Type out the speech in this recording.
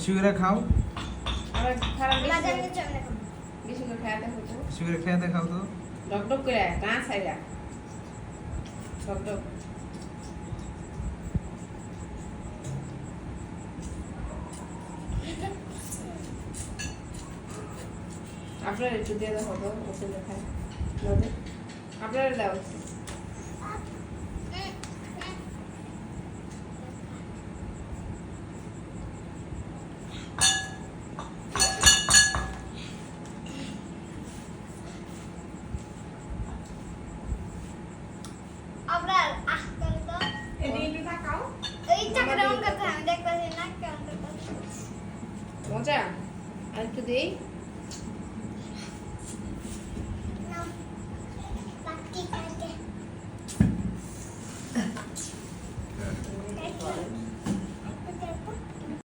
বেশি করে খাও, আবার খারাপ বাজারে বেশি গেছে আমি এখন বেশি করে খাওয়া দেখো তো বেশি করে খেয়ে দেখাও তো। ডক ডক করে না ছাইরা ডক ডক আপনার একটু দিয়ে দেখো তো ওষুধ খায় আপনারা দাও